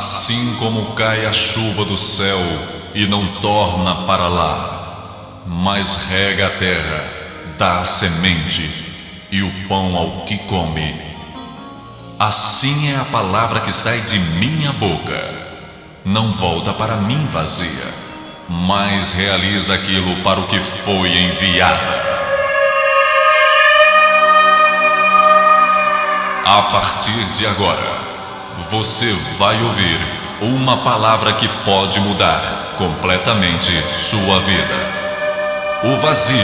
Assim como cai a chuva do céu e não torna para lá, mas rega a terra, dá a semente e o pão ao que come, assim é a palavra que sai de minha boca. Não volta para mim vazia, mas realiza aquilo para o que foi enviada. A partir de agora, você vai ouvir uma palavra que pode mudar completamente sua vida. O vazio,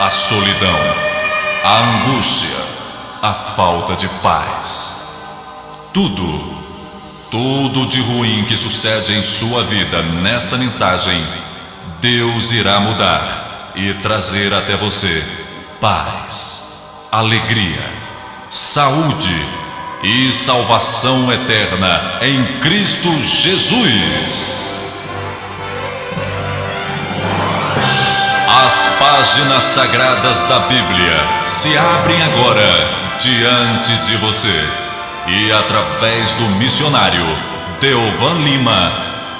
a solidão, a angústia, a falta de paz. Tudo de ruim que sucede em sua vida nesta mensagem, Deus irá mudar e trazer até você paz, alegria, saúde e salvação eterna em Cristo Jesus. As páginas sagradas da Bíblia se abrem agora diante de você e através do missionário Deovan Lima,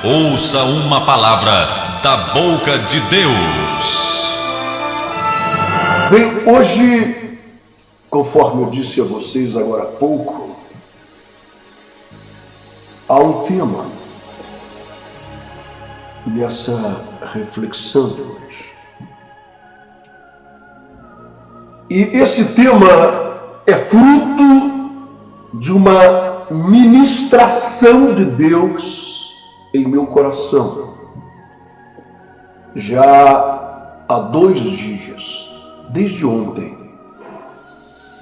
ouça uma palavra da boca de Deus. Bem, hoje, conforme eu disse a vocês agora há pouco, há um tema nessa reflexão de hoje. E esse tema é fruto de uma ministração de Deus em meu coração. Já há 2 dias, desde ontem,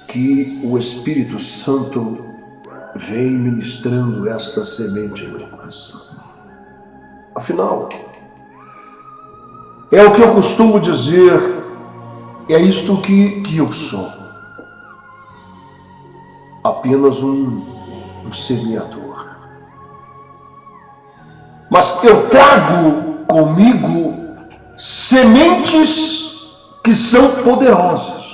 que o Espírito Santo vem ministrando esta semente em meu coração. Afinal, é o que eu costumo dizer, é isto que eu sou. Apenas um semeador. Mas eu trago comigo sementes que são poderosas.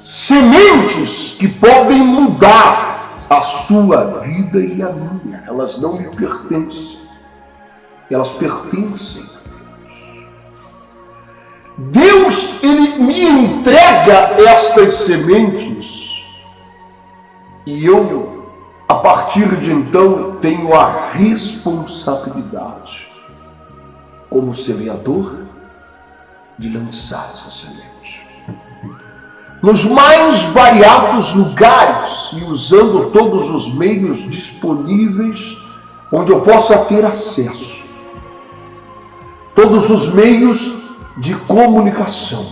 Sementes que podem mudar a sua vida e a minha. Elas não me pertencem. Elas pertencem a Deus. Deus, Ele me entrega estas sementes e eu, a partir de então, tenho a responsabilidade, como semeador, de lançar essa semente nos mais variados lugares e usando todos os meios disponíveis onde eu possa ter acesso. Todos os meios de comunicação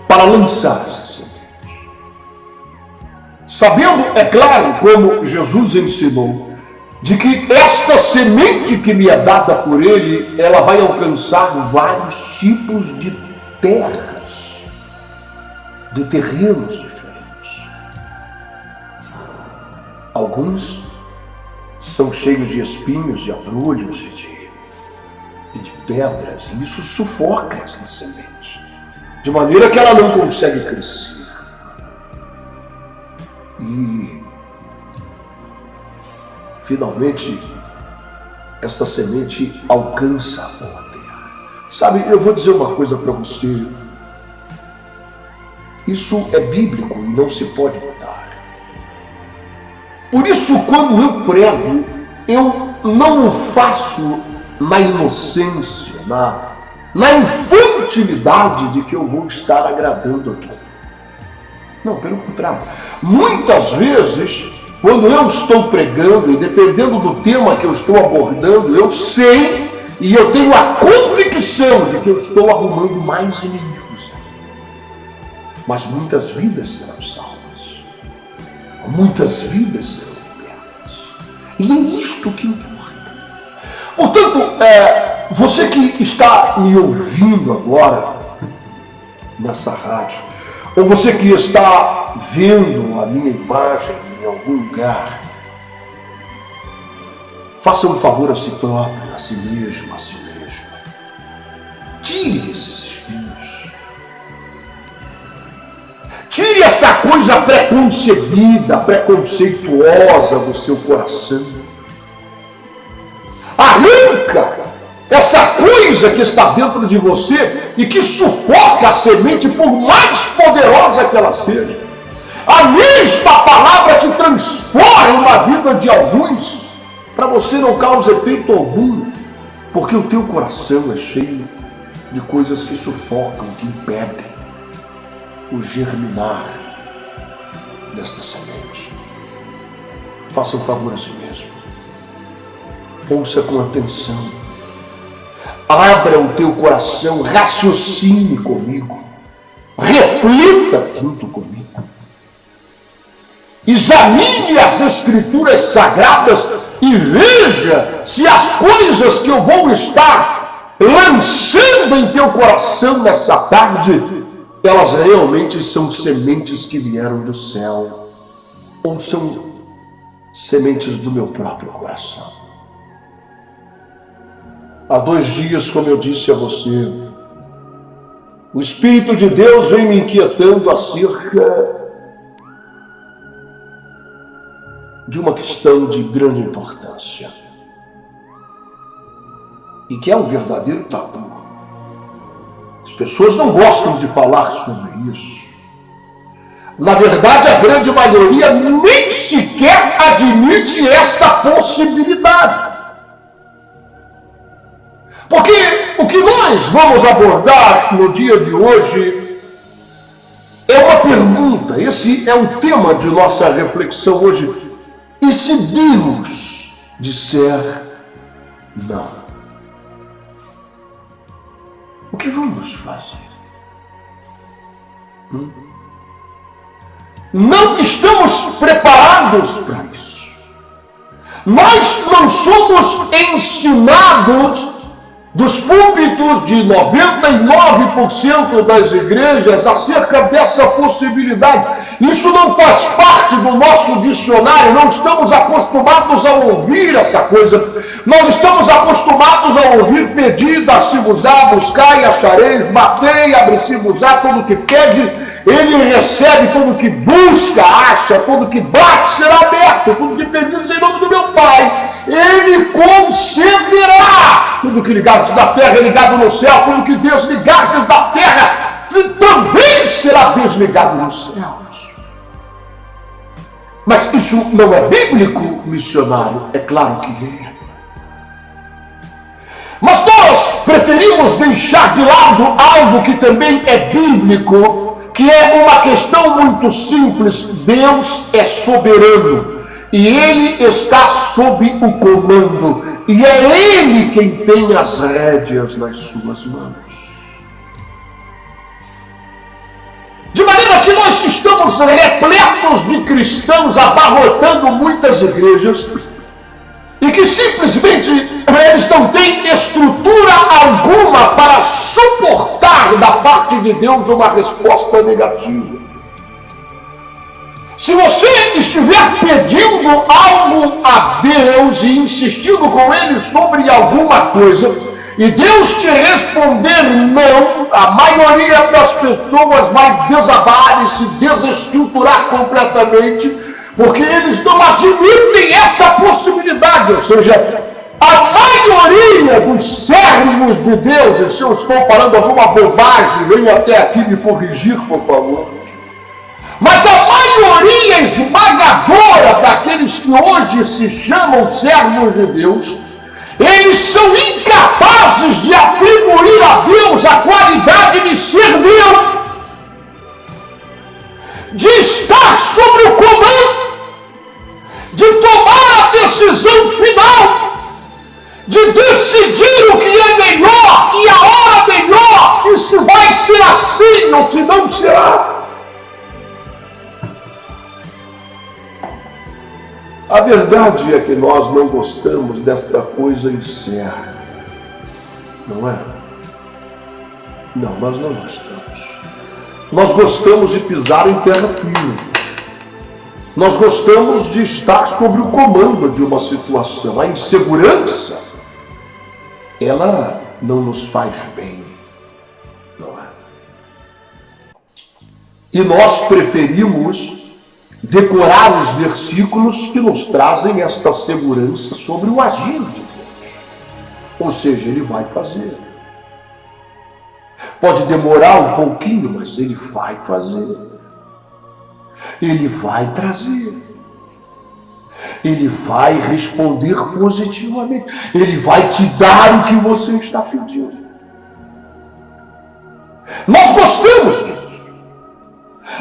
para lançar essa semente. Sabendo, é claro, como Jesus ensinou, de que esta semente que me é dada por Ele, ela vai alcançar vários tipos de terras, de terrenos diferentes. Alguns são cheios de espinhos, de abrolhos e de pedras, e isso sufoca essa semente, de maneira que ela não consegue crescer. E finalmente esta semente alcança a boa terra. Sabe, eu vou dizer uma coisa para você. Isso é bíblico e não se pode mudar. Por isso, quando eu prego, eu não o faço na inocência, na infantilidade de que eu vou estar agradando a todos. Não, pelo contrário. Muitas vezes, quando eu estou pregando, e dependendo do tema que eu estou abordando, eu sei e eu tenho a convicção de que eu estou arrumando mais inimigos. Mas muitas vidas serão salvas. Muitas vidas serão libertas. E é isto que importa. Portanto, você que está me ouvindo agora nessa rádio, ou você que está vendo a minha imagem em algum lugar, faça um favor a si próprio, a si mesmo, a si mesmo. Tire esses espinhos. Tire essa coisa preconcebida, preconceituosa do seu coração. Arranca essa coisa que está dentro de você e que sufoca a semente, por mais poderosa que ela seja. A mesma palavra que transforma a vida de alguns, para você não causa efeito algum, porque o teu coração é cheio de coisas que sufocam, que impedem o germinar desta semente. Faça um favor a si mesmo. Ouça com atenção. Abra o teu coração, raciocine comigo. Reflita junto comigo. Examine as Escrituras Sagradas e veja se as coisas que eu vou estar lançando em teu coração nessa tarde, elas realmente são sementes que vieram do céu ou são sementes do meu próprio coração. Há 2 dias, como eu disse a você, o Espírito de Deus vem me inquietando acerca de uma questão de grande importância e que é um verdadeiro tabu. As pessoas não gostam de falar sobre isso. Na verdade, a grande maioria nem sequer admite essa possibilidade. Porque o que nós vamos abordar no dia de hoje é uma pergunta. Esse é o tema de nossa reflexão hoje. E se Deus disser não? O que vamos fazer? Não estamos preparados para isso. Nós não somos ensinados dos púlpitos de 99% das igrejas acerca dessa possibilidade. Isso não faz parte do nosso dicionário, não estamos acostumados a ouvir essa coisa. Nós estamos acostumados a ouvir: pedi, dar-se-vos-á, buscai, achareis, batei, abre-se-vos-á, todo que pede, ele recebe, todo que busca, acha, todo que bate será aberto, tudo que pedis em nome do meu Pai, ele concederá. Tudo que ligardes da terra é ligado no céu, tudo que desligardes da terra também será desligado nos céus. Mas isso não é bíblico, missionário? É claro que é. Mas nós preferimos deixar de lado algo que também é bíblico, que é uma questão muito simples. Deus é soberano e Ele está sob o comando, e é Ele quem tem as rédeas nas suas mãos. De maneira que nós estamos repletos de cristãos abarrotando muitas igrejas e que simplesmente eles não têm estrutura alguma para suportar da parte de Deus uma resposta negativa. Se você estiver pedindo algo a Deus e insistindo com Ele sobre alguma coisa, e Deus te responder não, a maioria das pessoas vai desabar e se desestruturar completamente, porque eles não admitem essa possibilidade. Ou seja, a maioria dos servos de Deus, e se eu estou falando alguma bobagem, venha até aqui me corrigir, por favor. Mas a maioria esmagadora daqueles que hoje se chamam servos de Deus, eles são incapazes de atribuir a Deus a qualidade de ser Deus, de estar sobre o comando, de tomar a decisão final, de decidir o que é melhor e a hora melhor, e se vai ser assim ou se não será. A verdade é que nós não gostamos desta coisa incerta, não é? Não, nós não gostamos. Nós gostamos de pisar em terra firme. Nós gostamos de estar sob o comando de uma situação. A insegurança, ela não nos faz bem, não é? E nós preferimos decorar os versículos que nos trazem esta segurança sobre o agir de Deus. Ou seja, Ele vai fazer. Pode demorar um pouquinho, mas Ele vai fazer. Ele vai trazer. Ele vai responder positivamente. Ele vai te dar o que você está pedindo. Nós gostamos disso.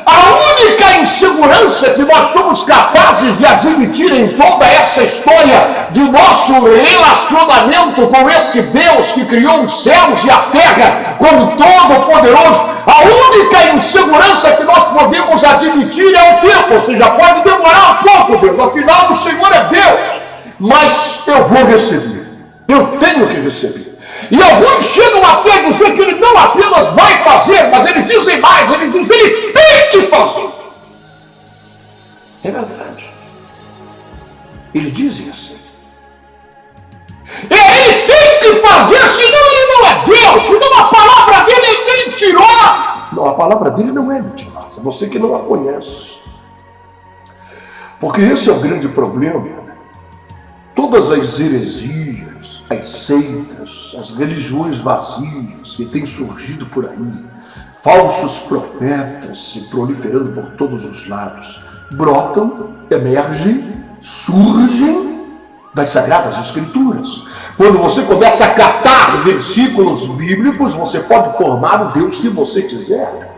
A única insegurança que nós somos capazes de admitir em toda essa história de nosso relacionamento com esse Deus que criou os céus e a terra como Todo-Poderoso, a única insegurança que nós podemos admitir é o tempo. Ou seja, pode demorar um pouco, Deus, afinal o Senhor é Deus, mas eu vou receber, eu tenho que receber. E alguns chegam até a dizer que Ele não apenas vai fazer, mas eles dizem mais, eles dizem, Ele tem que fazer. É verdade. Eles dizem assim. Ele tem que fazer, senão Ele não é Deus, senão a palavra dele é mentirosa. Não, a palavra dele não é mentirosa, você que não a conhece. Porque esse é o grande problema. Todas as heresias, as seitas, as religiões vazias que têm surgido por aí, falsos profetas se proliferando por todos os lados, brotam, emergem, surgem das Sagradas Escrituras. Quando você começa a catar versículos bíblicos, você pode formar o Deus que você quiser.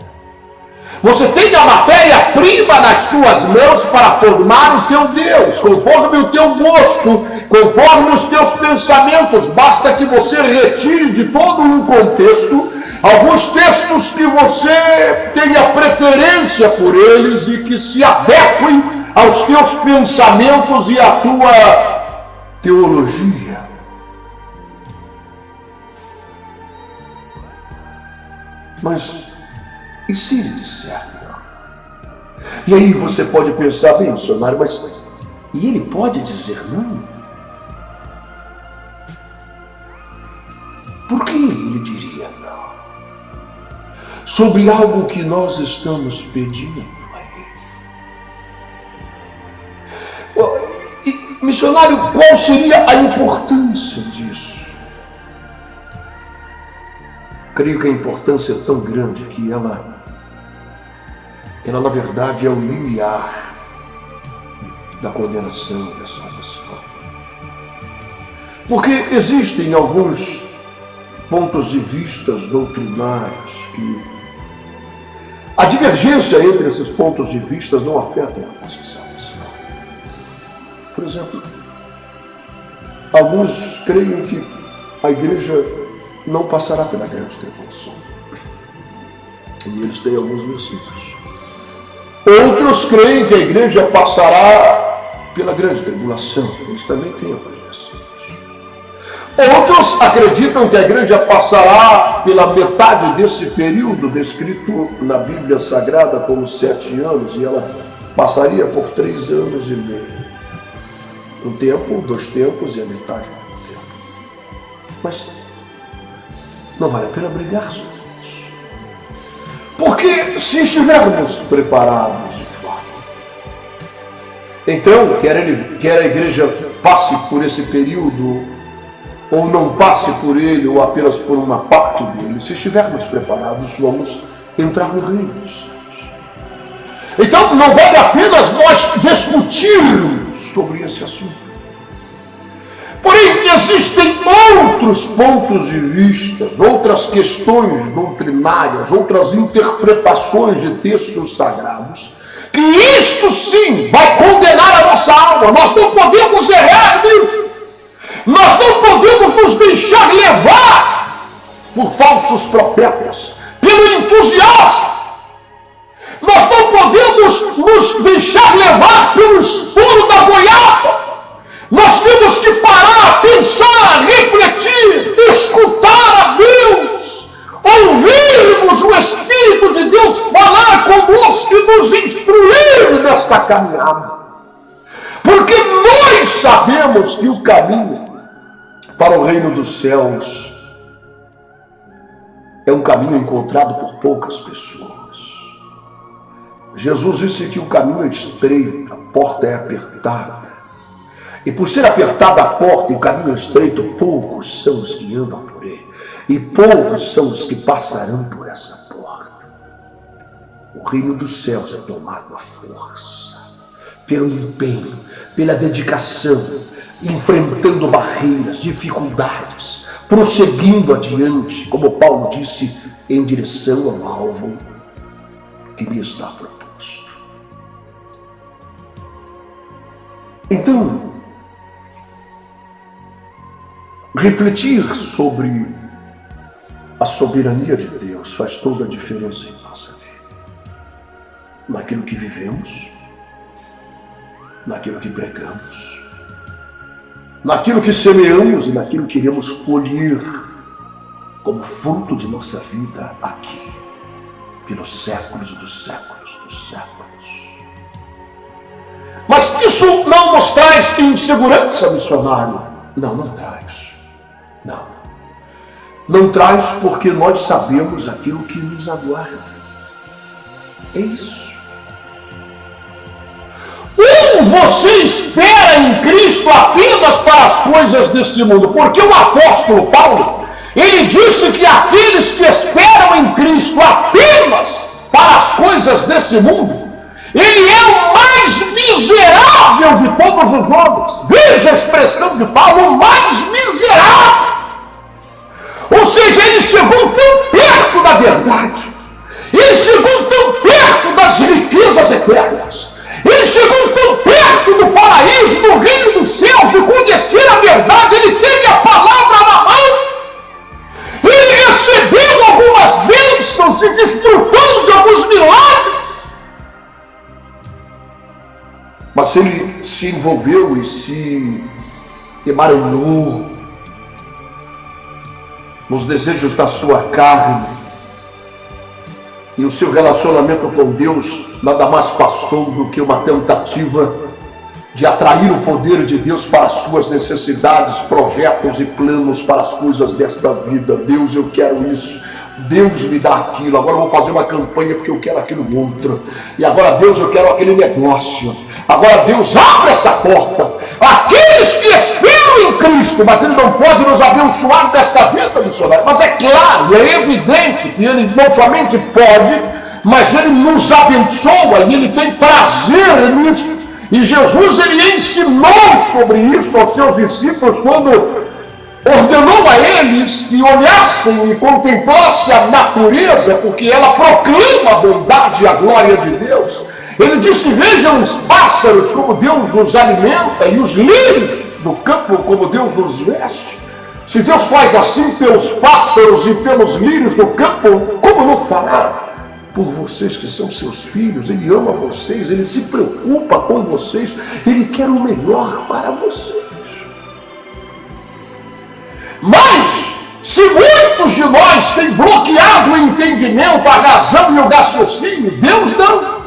Você tem a matéria-prima nas tuas mãos para formar o teu Deus, conforme o teu gosto, conforme os teus pensamentos. Basta que você retire de todo um contexto alguns textos que você tenha preferência por eles e que se adequem aos teus pensamentos e à tua teologia. Mas e se Ele disser não? E aí você pode pensar, bem, missionário, mas e Ele pode dizer não? Por que Ele diria não? Sobre algo que nós estamos pedindo a Ele. E, missionário, qual seria a importância disso? Creio que a importância é tão grande que ela na verdade é o limiar da condenação e da salvação. Porque existem alguns pontos de vista doutrinários que a divergência entre esses pontos de vista não afeta a nossa salvação. Por exemplo, alguns creem que a igreja não passará pela grande tribulação. E eles têm alguns versículos. Outros creem que a igreja passará pela grande tribulação. Eles também têm alguns versículos. Outros acreditam que a igreja passará pela metade desse período descrito na Bíblia Sagrada como 7 anos, e ela passaria por 3 anos e meio. Um tempo, 2 tempos e a metade do tempo. Mas não vale a pena brigar sobre isso. Porque se estivermos preparados de fato, então, quer a igreja passe por esse período, ou não passe por ele, ou apenas por uma parte dele, se estivermos preparados, vamos entrar no reino dos céus. Então, não vale apenas nós discutirmos sobre esse assunto. Porém, existem outros pontos de vista, outras questões doutrinárias, outras interpretações de textos sagrados, que isto sim vai condenar a nossa alma. Nós não podemos errar nisso. Nós não podemos nos deixar levar por falsos profetas, pelo entusiasmo. Nós não podemos nos deixar levar pelo estouro da goiaba. Nós temos que parar, pensar, refletir, escutar a Deus, ouvirmos o Espírito de Deus falar conosco e nos instruir nesta caminhada. Porque nós sabemos que o caminho para o reino dos céus é um caminho encontrado por poucas pessoas. Jesus disse que o caminho é estreito, a porta é apertada. E por ser apertada a porta e o caminho é estreito, poucos são os que andam por ele. E poucos são os que passarão por essa porta. O reino dos céus é tomado à força, pelo empenho, pela dedicação, enfrentando barreiras, dificuldades, prosseguindo adiante, como Paulo disse, em direção ao alvo que me está proposto. Então, refletir sobre a soberania de Deus faz toda a diferença em nossa vida. Naquilo que vivemos, naquilo que pregamos, naquilo que semeamos e naquilo que iremos colher como fruto de nossa vida aqui, pelos séculos dos séculos dos séculos. Mas isso não nos traz insegurança, missionário. Não traz. Não traz, porque nós sabemos aquilo que nos aguarda. É isso. Você espera em Cristo apenas para as coisas deste mundo, porque o apóstolo Paulo, ele disse que aqueles que esperam em Cristo apenas para as coisas desse mundo, ele é o mais miserável de todos os homens. Veja a expressão de Paulo, o mais miserável. Ou seja, ele chegou tão perto da verdade, ele chegou tão perto das riquezas eternas, ele chegou tão perto do paraíso, do reino dos céus, de conhecer a verdade. Ele teve a palavra na mão, ele recebeu algumas bênçãos e desfrutou de alguns milagres, mas ele se envolveu e se emaranhou nos desejos da sua carne, e o seu relacionamento com Deus nada mais passou do que uma tentativa de atrair o poder de Deus para as suas necessidades, projetos e planos para as coisas desta vida. Deus, eu quero isso. Deus, me dá aquilo. Agora eu vou fazer uma campanha porque eu quero aquilo outro. E agora, Deus, eu quero aquele negócio. Agora, Deus, abre essa porta. Aqueles que esperam em Cristo, mas Ele não pode nos abençoar desta vida, missionário. Mas é claro, é evidente que Ele não somente pode, mas Ele nos abençoa e Ele tem prazer nisso. E Jesus, Ele ensinou sobre isso aos seus discípulos quando ordenou a eles que olhassem e contemplassem a natureza, porque ela proclama a bondade e a glória de Deus. Ele disse: vejam os pássaros como Deus os alimenta, e os lírios do campo como Deus os veste. Se Deus faz assim pelos pássaros e pelos lírios do campo, como não fará por vocês que são seus filhos? Ele ama vocês, Ele se preocupa com vocês, Ele quer o melhor para vocês. Mas, se muitos de nós têm bloqueado o entendimento, a razão e o raciocínio, Deus não.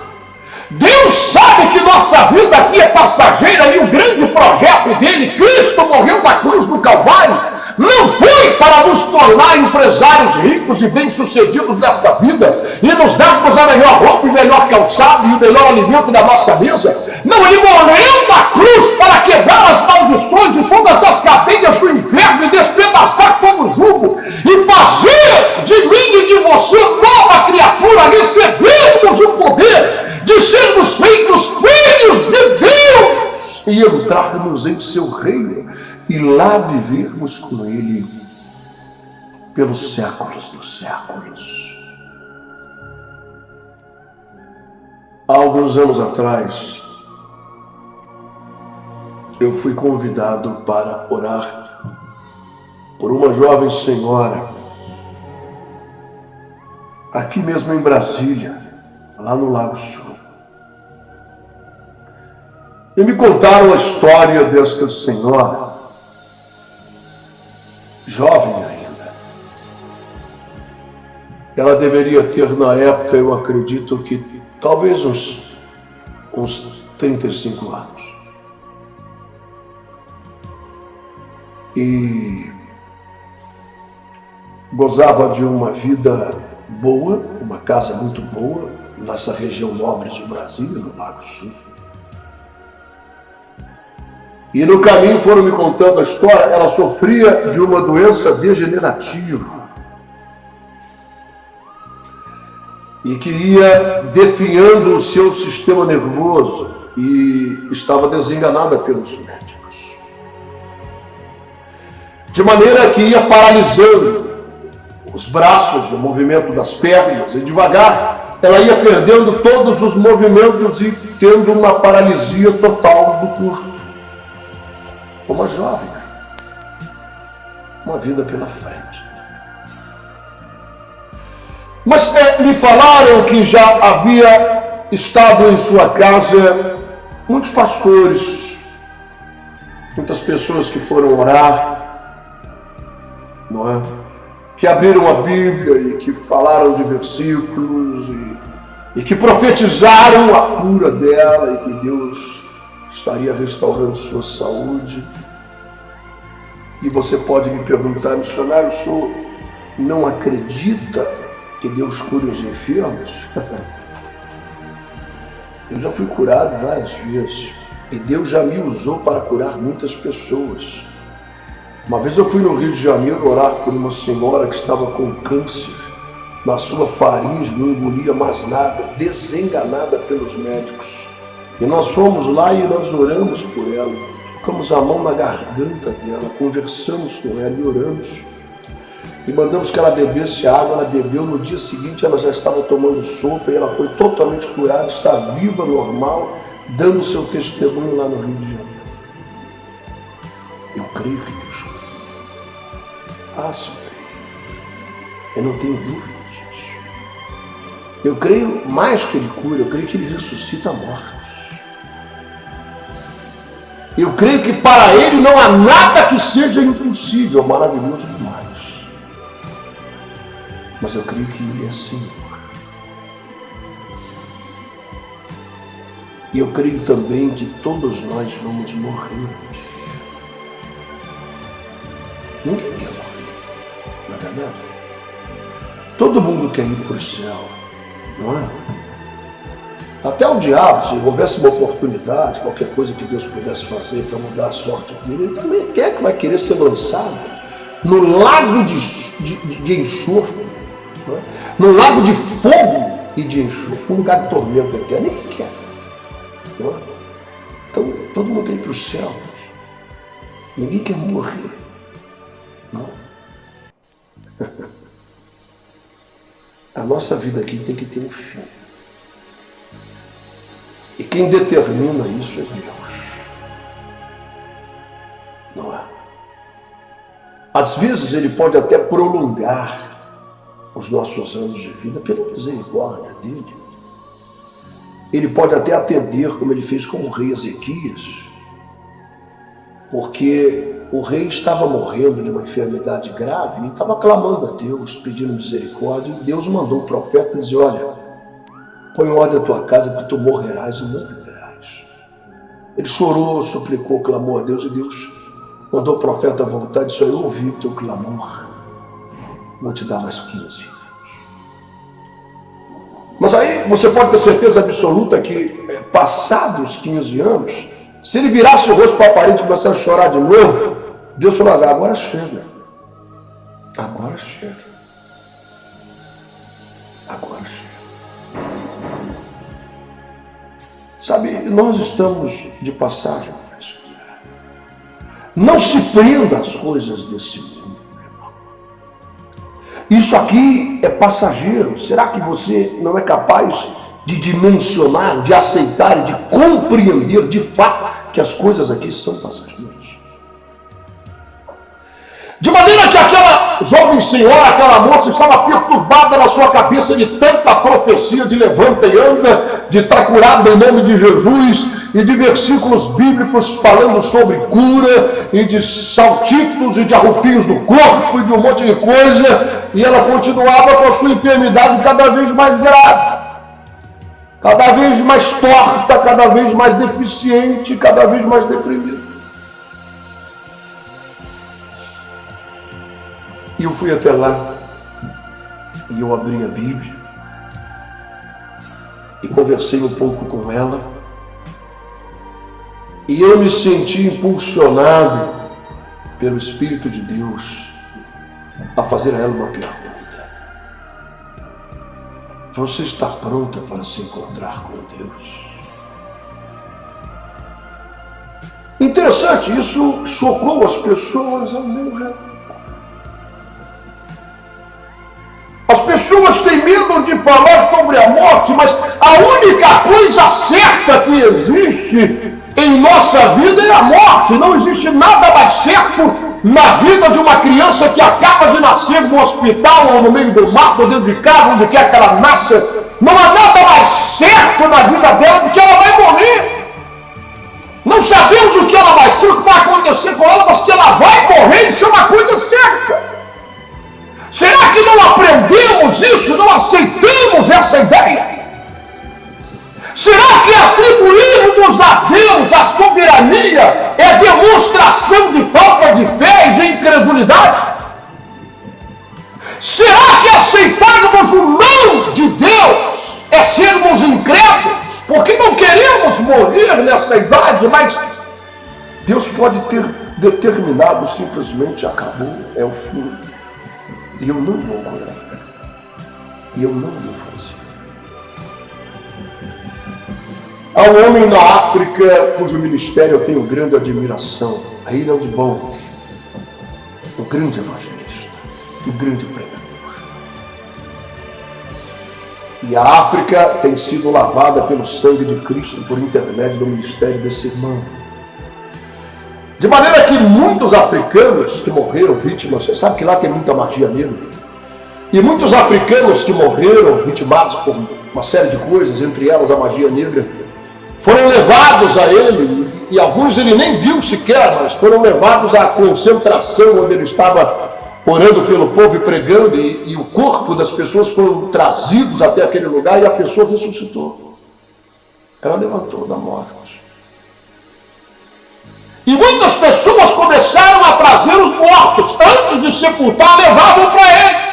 Deus sabe que nossa vida aqui é passageira, e o grande projeto dele, Cristo morreu na cruz do Calvário, não foi para nos tornar empresários ricos e bem-sucedidos nesta vida e nos darmos a melhor roupa, o melhor calçado e o melhor alimento da nossa mesa. Não, Ele morreu na cruz para quebrar as maldições de todas as cadeias do inferno e despedaçar como jugo e fazer de mim e de você nova criatura, recebermos o poder de sermos feitos filhos de Deus e entrarmos em seu reino e lá vivermos com Ele pelos séculos dos séculos. Há alguns anos atrás, eu fui convidado para orar por uma jovem senhora, aqui mesmo em Brasília, lá no Lago Sul. E me contaram a história desta senhora, jovem ainda. Ela deveria ter, na época, eu acredito que talvez uns 35 anos. E gozava de uma vida boa, uma casa muito boa, nessa região nobre de Brasília, no Lago Sul. E no caminho foram me contando a história. Ela sofria de uma doença degenerativa e que ia definhando o seu sistema nervoso e estava desenganada pelos médicos. De maneira que ia paralisando os braços, o movimento das pernas, e devagar ela ia perdendo todos os movimentos e tendo uma paralisia total do corpo. Uma jovem, uma vida pela frente. Mas me falaram que já havia estado em sua casa muitos pastores, muitas pessoas que foram orar, não é? Que abriram a Bíblia e que falaram de versículos e que profetizaram a cura dela e que Deus estaria restaurando sua saúde. E você pode me perguntar, missionário, o senhor não acredita que Deus cure os enfermos? Eu já fui curado várias vezes e Deus já me usou para curar muitas pessoas. Uma vez eu fui no Rio de Janeiro orar por uma senhora que estava com câncer na sua faringe, não engolia mais nada, desenganada pelos médicos. E nós fomos lá e nós oramos por ela, colocamos a mão na garganta dela, conversamos com ela e oramos. E mandamos que ela bebesse água, ela bebeu, no dia seguinte ela já estava tomando sopa e ela foi totalmente curada, está viva, normal, dando seu testemunho lá no Rio de Janeiro. Eu creio que Deus cura. Ah, sim, eu não tenho dúvida disso. Eu creio mais que Ele cura, eu creio que Ele ressuscita mortos. Eu creio que para Ele não há nada que seja impossível, maravilhoso demais. Mas eu creio que Ele é Senhor. E eu creio também que todos nós vamos morrer um dia. Ninguém quer morrer, não é verdade? Todo mundo quer ir para o céu, não é? Até o diabo, se houvesse uma oportunidade, qualquer coisa que Deus pudesse fazer para mudar a sorte dele, ele também quer que vai querer ser lançado no lago de enxofre, não é? No lago de fogo e de enxofre, um lugar de tormento eterno. Ninguém quer, não é? Então, todo mundo quer ir para o céu, ninguém quer morrer, não é? A nossa vida aqui tem que ter um fim. E quem determina isso é Deus. Não é? Às vezes Ele pode até prolongar os nossos anos de vida pela misericórdia dEle. Ele pode até atender, como Ele fez com o rei Ezequias, porque o rei estava morrendo de uma enfermidade grave e estava clamando a Deus, pedindo misericórdia, e Deus mandou o profeta dizer: olha, põe em ordem a tua casa, porque tu morrerás e não viverás. Ele chorou, suplicou, clamou a Deus, e Deus mandou o profeta voltar e disse: eu ouvi o teu clamor, vou te dar mais 15 anos. Mas aí você pode ter certeza absoluta que, passados 15 anos, se ele virasse o rosto para a parede e começasse a chorar de novo, Deus falou: agora chega. Agora chega. Agora chega. Sabe, nós estamos de passagem para esse lugar. Não se prenda às coisas desse mundo, meu irmão. Isso aqui é passageiro. Será que você não é capaz de dimensionar, de aceitar e de compreender de fato que as coisas aqui são passageiras? De maneira que aquela jovem senhora, aquela moça, estava perturbada na sua cabeça de tanta profecia de levanta e anda, de estar curado em nome de Jesus, e de versículos bíblicos falando sobre cura, e de saltículos e de arrupinhos do corpo, e de um monte de coisa, e ela continuava com a sua enfermidade cada vez mais grave, cada vez mais torta, cada vez mais deficiente, cada vez mais deprimida. E eu fui até lá, e eu abri a Bíblia, e conversei um pouco com ela, e eu me senti impulsionado pelo Espírito de Deus a fazer a ela uma pergunta. Você está pronta para se encontrar com Deus? Interessante, isso chocou as pessoas ao meu redor. As pessoas têm medo de falar sobre a morte, mas a única coisa certa que existe em nossa vida é a morte. Não existe nada mais certo na vida de uma criança que acaba de nascer no hospital ou no meio do mato ou dentro de casa, onde quer que ela nasça. Não há nada mais certo na vida dela de que ela vai morrer. Não sabemos o que ela vai ser, o que vai acontecer com ela, mas que ela vai morrer, isso é uma coisa certa. Será que não aprendemos isso, não aceitamos essa ideia? Será que atribuirmos a Deus a soberania é demonstração de falta de fé e de incredulidade? Será que aceitarmos o não de Deus é sermos incrédulos? Porque não queremos morrer nessa idade, mas Deus pode ter determinado simplesmente acabou, é o fim. E eu não vou curar. E eu não vou fazer. Há um homem na África cujo ministério eu tenho grande admiração, Reinhard Bonnke, um grande evangelista, um grande pregador. E a África tem sido lavada pelo sangue de Cristo por intermédio do ministério desse irmão. De maneira que muitos africanos que morreram vítimas, você sabe que lá tem muita magia negra, e muitos africanos que morreram vitimados por uma série de coisas, entre elas a magia negra, foram levados a ele, e alguns ele nem viu sequer, mas foram levados à concentração onde ele estava orando pelo povo e pregando, e o corpo das pessoas foram trazidos até aquele lugar e a pessoa ressuscitou. Ela levantou da morte. E muitas pessoas começaram a trazer os mortos, antes de sepultar, levavam para ele.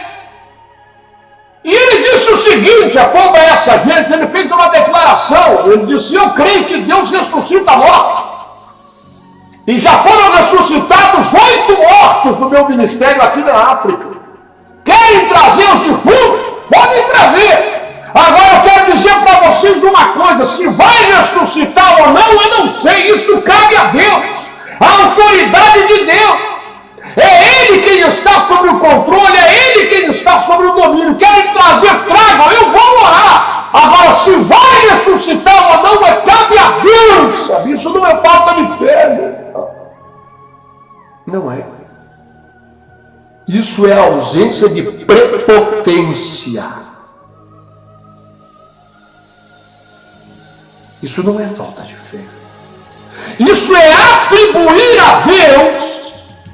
E ele disse o seguinte, a toda essa gente, ele fez uma declaração, ele disse, eu creio que Deus ressuscita mortos. E já foram ressuscitados 8 mortos no meu ministério aqui na África. Querem trazer os defuntos? Podem trazer. Agora eu quero dizer para vocês uma coisa, se vai ressuscitar ou não, eu não sei, isso cabe a Deus, a autoridade de Deus. É Ele quem está sobre o controle, é Ele quem está sobre o domínio. Querem trazer, tragam, eu vou orar. Agora, se vai ressuscitar ou não, cabe a Deus, sabe? Isso não é falta de fé, não é. Isso é ausência de prepotência. Isso não é falta de fé. Isso é atribuir a Deus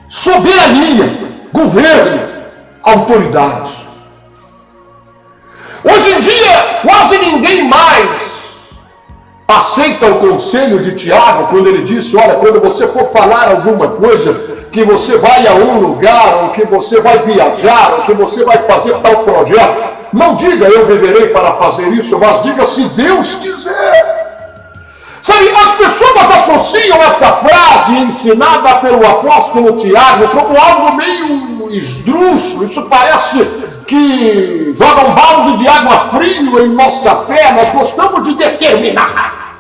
soberania, governo, autoridade. Hoje em dia, quase ninguém mais aceita o conselho de Tiago, quando ele disse, olha, quando você for falar alguma coisa, que você vai a um lugar, ou que você vai viajar, ou que você vai fazer tal projeto, não diga eu viverei para fazer isso, mas diga se Deus quiser. Sabe, as pessoas associam essa frase ensinada pelo apóstolo Tiago como algo meio esdrúxulo. Isso parece que joga um balde de água fria em nossa fé. Nós gostamos de determinar.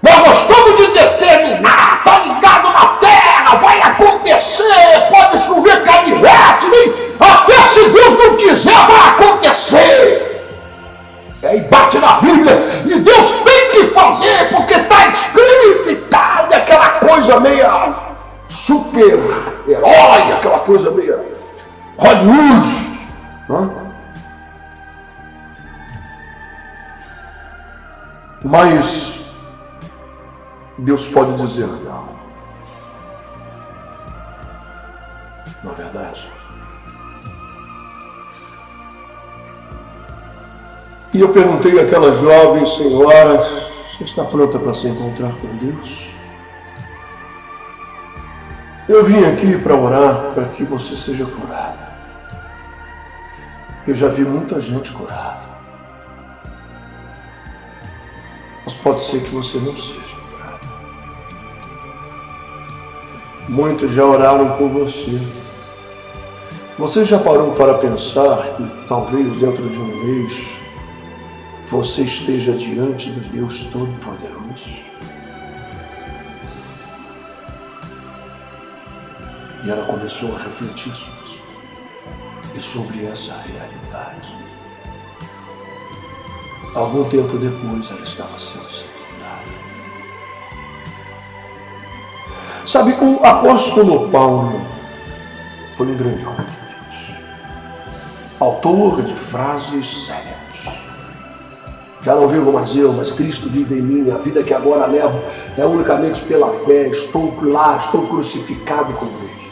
Nós gostamos de determinar. Está ligado na terra, vai acontecer, pode chover canivete, até se Deus não quiser vai acontecer. E bate na Bíblia, e Deus tem que fazer, porque está escrito e tal, e aquela coisa meia super-herói, aquela coisa meia Hollywood. Mas Deus pode dizer não. Não é verdade? E eu perguntei àquela jovem senhora, você está pronta para se encontrar com Deus? Eu vim aqui para orar para que você seja curada. Eu já vi muita gente curada. Mas pode ser que você não seja curado. Muitos já oraram por você. Você já parou para pensar que talvez dentro de um mês você esteja diante do Deus Todo-Poderoso? E ela começou a refletir sobre isso e sobre essa realidade. Algum tempo depois ela estava sendo sepultada. Sabe, o apóstolo Paulo foi um grande homem de Deus, autor de frases célebres. Já não vivo mais eu, mas Cristo vive em mim. A vida que agora levo é unicamente pela fé. Estou lá, estou crucificado com Ele.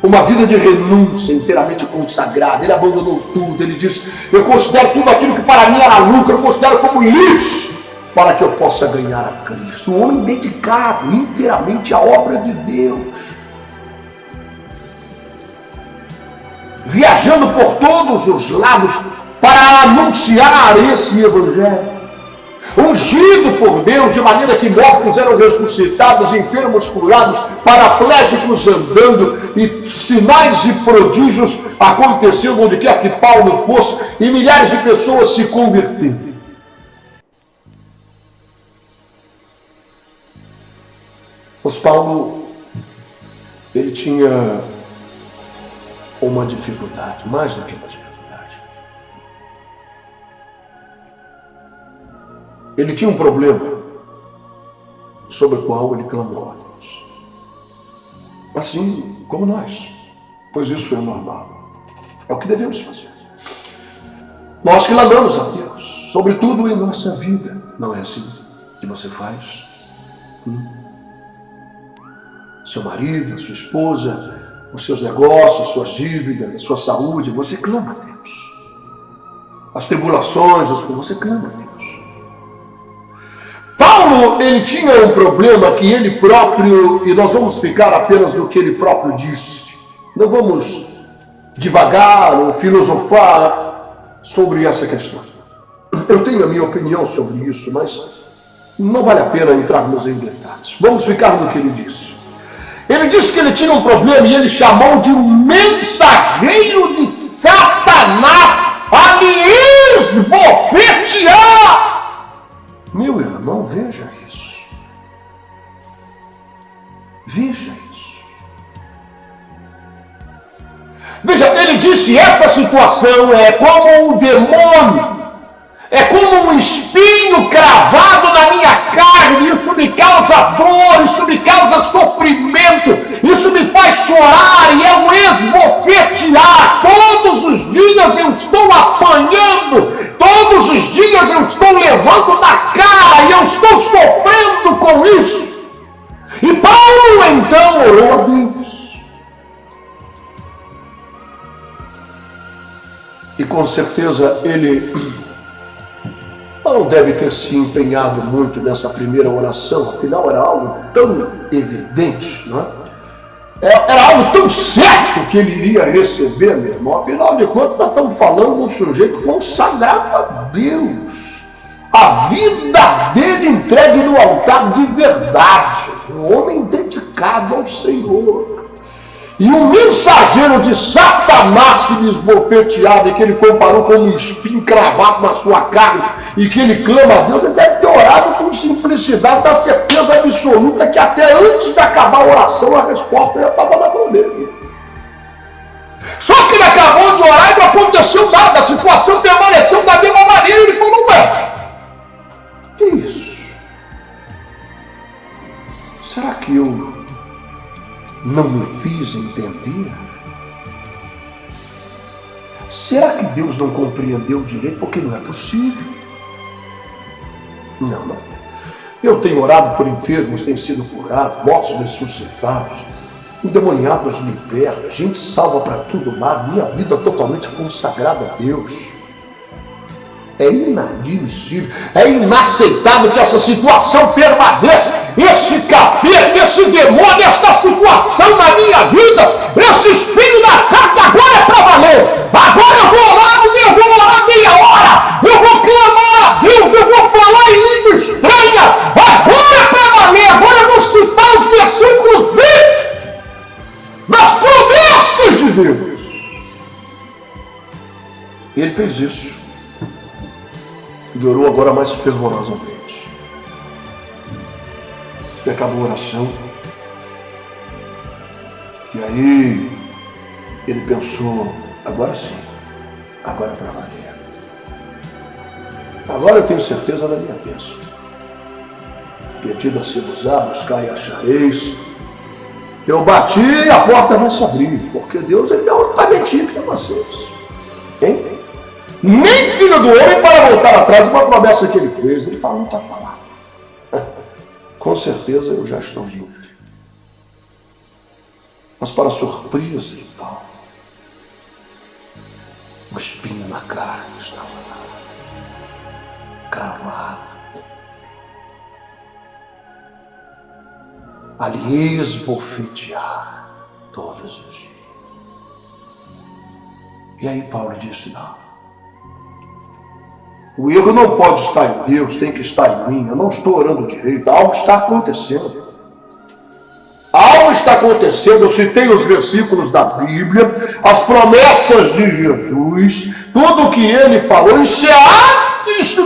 Uma vida de renúncia inteiramente consagrada. Ele abandonou tudo. Ele disse: eu considero tudo aquilo que para mim era lucro, eu considero como lixo, para que eu possa ganhar a Cristo. Um homem dedicado inteiramente à obra de Deus, viajando por todos os lados para anunciar esse evangelho. Ungido por Deus, de maneira que mortos eram ressuscitados, enfermos curados, paraplégicos andando, e sinais e prodígios acontecendo onde quer que Paulo fosse, e milhares de pessoas se convertendo. Mas Paulo, ele tinha uma dificuldade, mais do que uma dificuldade. Ele tinha um problema sobre o qual ele clamou a Deus. Assim como nós, pois isso é normal. É o que devemos fazer. Nós clamamos a Deus, sobretudo em nossa vida. Não é assim que você faz? Seu marido, a sua esposa, os seus negócios, suas dívidas, a sua saúde, você clama a Deus. As tribulações, você clama a Deus. Paulo, ele tinha um problema que ele próprio, e nós vamos ficar apenas no que ele próprio disse. Não vamos divagar ou filosofar sobre essa questão. Eu tenho a minha opinião sobre isso, mas não vale a pena entrarmos em detalhes. Vamos ficar no que ele disse. Ele disse que ele tinha um problema e ele chamou de um mensageiro de Satanás a lhe esbofetear. Meu irmão, veja isso. Veja isso. Veja, ele disse: essa situação é como um demônio, é como um espinho cravado na minha carne. Isso me causa dor, isso me causa sofrimento, isso me faz chorar e é um esbofetear. Todos os dias eu estou apanhando, todos os dias eu estou levando na cara e eu estou sofrendo com isso. E Paulo então orou a Deus. E com certeza ele não deve ter se empenhado muito nessa primeira oração, afinal era algo tão evidente, não é? Era algo tão certo que ele iria receber, meu irmão. Afinal de contas, nós estamos falando de um sujeito consagrado a Deus. A vida dele entregue no altar de verdade. Um homem dedicado ao Senhor. E um mensageiro de Satanás que lhe esbofeteava e que ele comparou como um espinho cravado na sua carne e que ele clama a Deus, ele deve ter orado com simplicidade, da certeza absoluta que até antes de acabar a oração a resposta já estava na mão dele. Só que ele acabou de orar e não aconteceu nada, a situação permaneceu da mesma maneira. Ele falou: ué, que isso? Será que eu não me fiz entender? Será que Deus não compreendeu direito? Porque não é possível. Não. Eu tenho orado por enfermos, tenho sido curado, mortos ressuscitados, endemoniados libertos, gente salva para todo lado, minha vida totalmente consagrada a Deus. É inadmissível, é inaceitável que essa situação permaneça. Esse capeta, esse demônio, esta situação na minha vida, esse espinho na carne, agora é para valer. Agora eu vou orar meia hora, eu vou clamar a Deus, eu vou fez isso. E orou agora mais fervorosamente. E acabou a oração. E aí ele pensou, agora sim, agora é para valer. Agora eu tenho certeza da minha bênção. Pedido a se-vos-á, buscar e achareis. Eu bati e a porta vai se abrir, porque Deus ele não vai mentir para vocês. Hein? Nem filho do homem para voltar atrás uma promessa que ele fez. Ele fala, não está falado. Com certeza eu já estou livre. Mas para surpresa de Paulo, o espinho na carne estava lá, cravado. Ali esbofetear todos os dias. E aí Paulo disse, não. O erro não pode estar em Deus, tem que estar em mim. Eu não estou orando direito, algo está acontecendo. Algo está acontecendo, eu citei os versículos da Bíblia, as promessas de Jesus, tudo o que ele falou, isso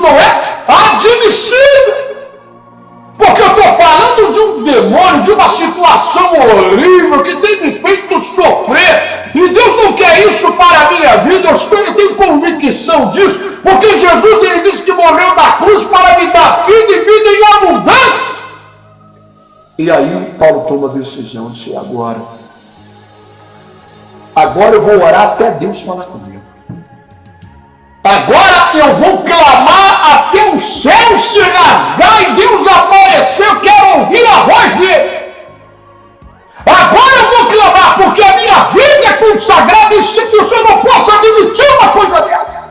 não é admissível. Porque eu estou falando de um demônio, de uma situação horrível que tem me feito sofrer. E Deus não quer isso para a minha vida. Eu tenho convicção disso. Porque Jesus ele disse que morreu na cruz para me dar vida e vida em abundância. E aí Paulo toma a decisão de ser agora. Agora eu vou orar até Deus falar comigo. Agora eu vou clamar até o céu se rasgar e Deus aparecer. Eu quero ouvir a voz dele. Agora eu vou clamar porque a minha vida é consagrada e se que o Senhor não possa admitir uma coisa dessa.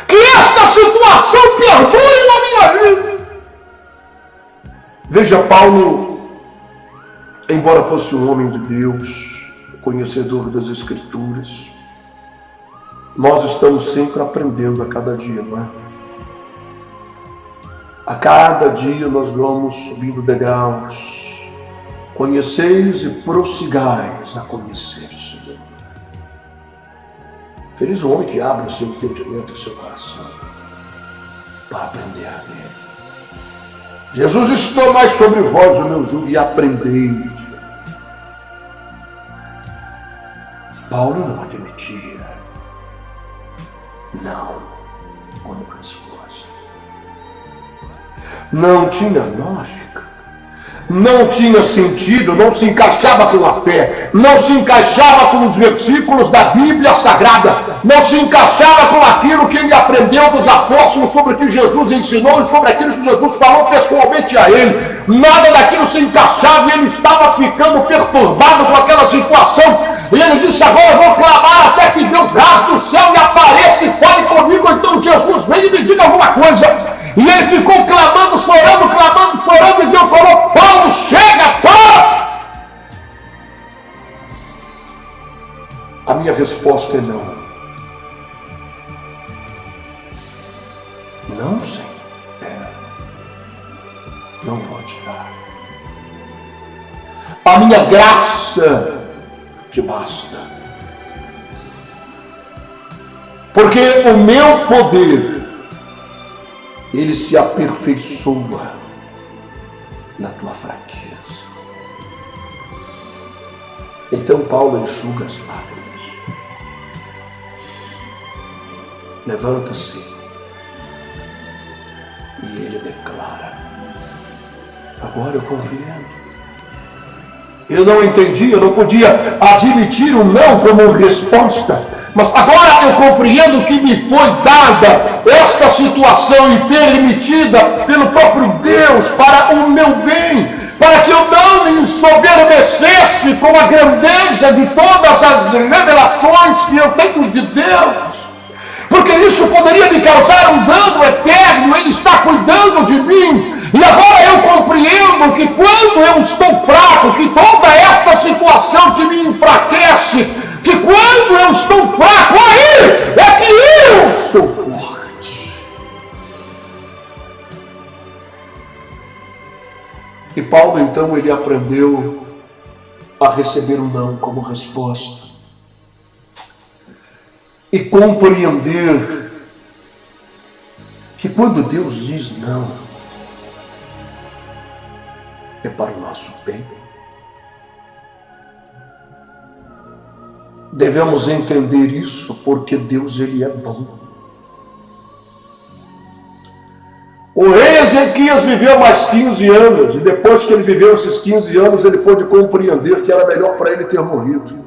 Que esta situação perdure na minha vida. Veja, Paulo, embora fosse um homem de Deus, conhecedor das Escrituras, nós estamos sempre aprendendo a cada dia, não é? A cada dia nós vamos subindo degraus. Conheceis e prossigais a conhecer o Senhor. Feliz o homem que abre o seu entendimento e o seu coração para aprender a ver. Jesus disse, tomai sobre vós o meu jugo e aprendei. Paulo não admitia não como resposta. Não tinha lógica, não tinha sentido, não se encaixava com a fé, não se encaixava com os versículos da Bíblia Sagrada, não se encaixava com aquilo que ele aprendeu dos apóstolos sobre o que Jesus ensinou e sobre aquilo que Jesus falou pessoalmente a ele. Nada daquilo se encaixava e ele estava ficando perturbado com aquela situação. E ele disse, agora eu vou clamar até que Deus rasgue o céu e apareça e fale comigo. Então Jesus vem e me diga alguma coisa. E ele ficou clamando, chorando, e Deus falou, Paulo, chega, para! A minha resposta é não. Não, Senhor. Não vou tirar. A minha graça te basta. Porque o meu poder, ele se aperfeiçoa na tua fraqueza. Então Paulo enxuga as lágrimas. Levanta-se e ele declara, agora eu compreendo. Eu não entendi, eu não podia admitir o não como resposta, mas agora eu compreendo que me foi dada esta situação e permitida pelo próprio Deus para o meu bem, para que eu não me ensoberbecesse com a grandeza de todas as revelações que eu tenho de Deus. Porque isso poderia me causar um dano eterno, ele está cuidando de mim. E agora eu compreendo que quando eu estou fraco, que toda esta situação que me enfraquece, que quando eu estou fraco, aí é que eu sou forte. E Paulo então ele aprendeu a receber um não como resposta. E compreender quando Deus diz não, é para o nosso bem. Devemos entender isso porque Deus, Ele é bom. O rei Ezequias viveu mais 15 anos, e depois que ele viveu esses 15 anos, ele pôde compreender que era melhor para ele ter morrido.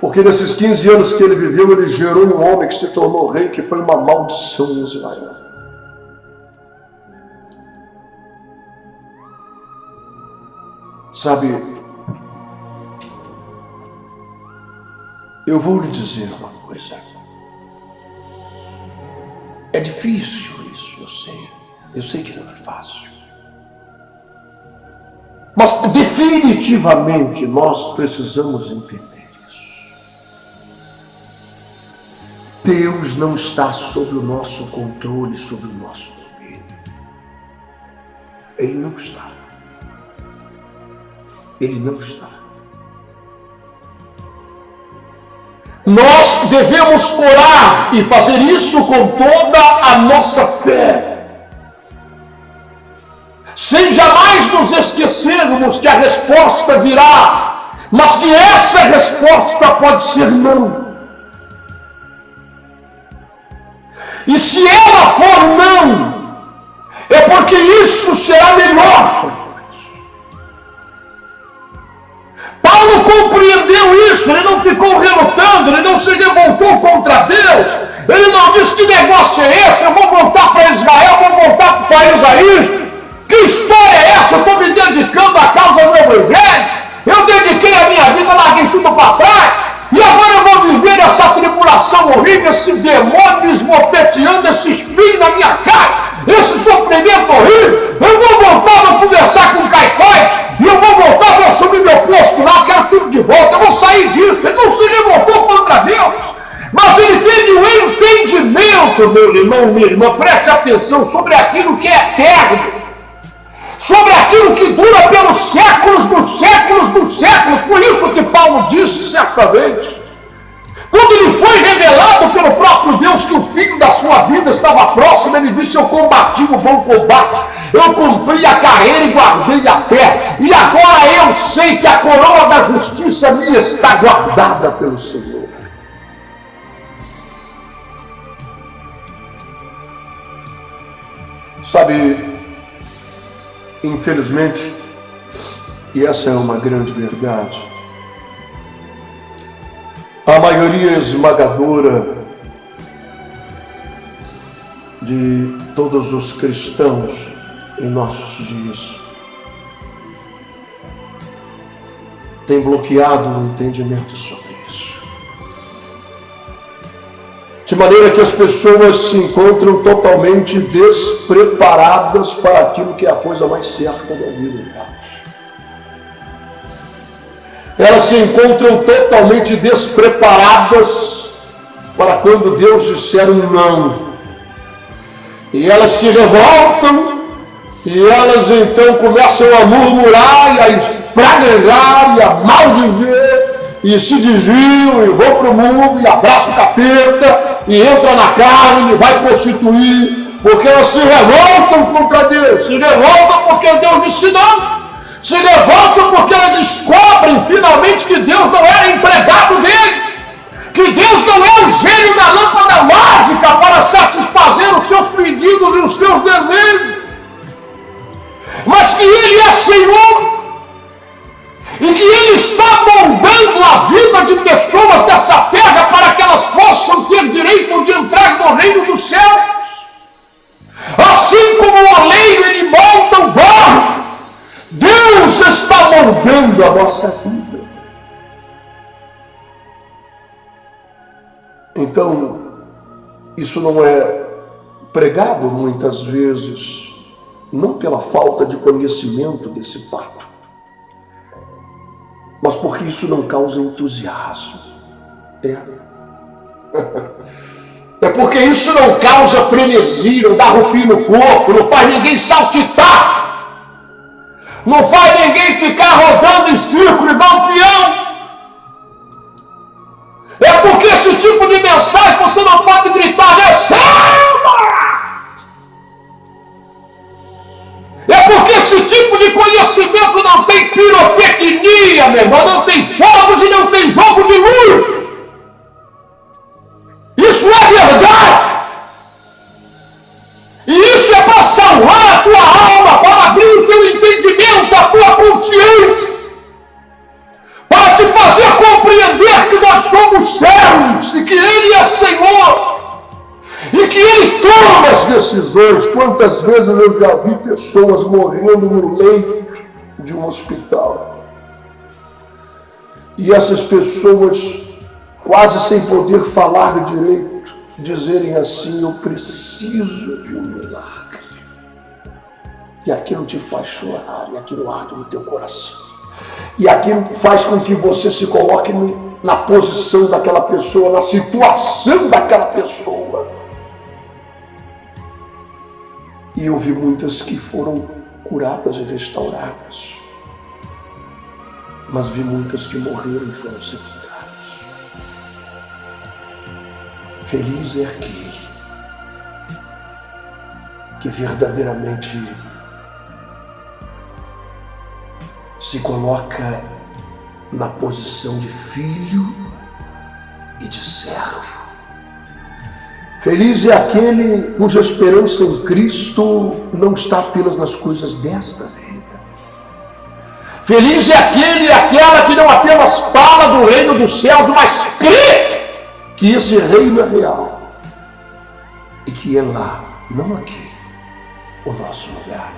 Porque nesses 15 anos que ele viveu, ele gerou um homem que se tornou rei, que foi uma maldição em Israel. Sabe, eu vou lhe dizer uma coisa. É difícil isso, eu sei. Eu sei que não é fácil. Mas definitivamente nós precisamos entender isso. Deus não está sob o nosso controle, sob o nosso domínio. Ele não está. Ele não está. Nós devemos orar e fazer isso com toda a nossa fé, sem jamais nos esquecermos que a resposta virá, mas que essa resposta pode ser não. E se ela for não, é porque isso será melhor. Paulo compreendeu isso, ele não ficou relutando, ele não se revoltou contra Deus, ele não disse: que negócio é esse, eu vou voltar para Israel, vou voltar para Isaías, que história é essa, eu estou me dedicando à causa do Evangelho, eu dediquei a minha vida, larguei tudo para trás, e agora eu vou viver essa tribulação horrível, esse demônio esmopeteando, esse espinho na minha cara, esse sofrimento horrível. Eu vou voltar, vou conversar com Caifás, e eu vou voltar, vou assumir meu posto lá, quero tudo de volta, eu vou sair disso. Ele não se revoltou contra Deus, mas ele teve um entendimento, meu irmão, minha irmã, preste atenção, sobre aquilo que é eterno, sobre aquilo que dura pelos séculos dos séculos dos séculos. Foi isso que Paulo disse certa vez, quando lhe foi revelado pelo próprio Deus que o fim da sua vida estava próximo. Ele disse: eu combati o bom combate, eu cumpri a carreira e guardei a fé, e agora eu sei que a coroa da justiça me está guardada pelo Senhor. Sabe, infelizmente, e essa é uma grande verdade, a maioria esmagadora de todos os cristãos em nossos dias tem bloqueado o entendimento sobre isso, de maneira que as pessoas se encontram totalmente despreparadas para aquilo que é a coisa mais certa da vida delas. Elas se encontram totalmente despreparadas para quando Deus disser um não. E elas se revoltam, e elas então começam a murmurar, e a espraguejar, e a maldizer, e se desviam, e vão para o mundo, e abraçam o capeta, e entra na carne, e vai prostituir, porque elas se revoltam contra Deus, se revoltam porque Deus disse não. Se levantam porque elas descobrem finalmente que Deus não era empregado deles, que Deus não é o gênio da lâmpada mágica para satisfazer os seus pedidos e os seus desejos, mas que Ele é Senhor e que Ele está moldando a vida de pessoas dessa terra para que elas possam ter direito de entrar no reino dos céus. Assim como o oleiro ele molda o barro, Deus está moldando a nossa vida. Então, isso não é pregado muitas vezes, não pela falta de conhecimento desse fato, mas porque isso não causa entusiasmo. É porque isso não causa frenesi, não dá arrepio no corpo, não faz ninguém saltitar, não faz ninguém ficar rodando em círculo igual um peão. É porque esse tipo de mensagem você não pode gritar: receba! tipo de conhecimento não tem pirotecnia, meu irmão, não tem fogos e não tem jogo de luz. Isso é verdade. E isso é para salvar a tua alma, para abrir o teu entendimento, a tua consciência, para te fazer compreender que nós somos servos e que Ele é Senhor e que Ele toma as decisões. Quantas vezes eu já vi pessoas morrendo no leito de um hospital e essas pessoas, quase sem poder falar direito, dizerem assim: eu preciso de um milagre. E aquilo te faz chorar, e aquilo arde no teu coração, e aquilo faz com que você se coloque na posição daquela pessoa, na situação daquela pessoa. E eu vi muitas que foram curadas e restauradas, mas vi muitas que morreram e foram sepultadas. Feliz é aquele que verdadeiramente se coloca na posição de filho e de servo. Feliz é aquele cuja esperança em Cristo não está apenas nas coisas desta vida. Feliz é aquele e aquela que não apenas fala do reino dos céus, mas crê que esse reino é real e que é lá, não aqui, o nosso lugar.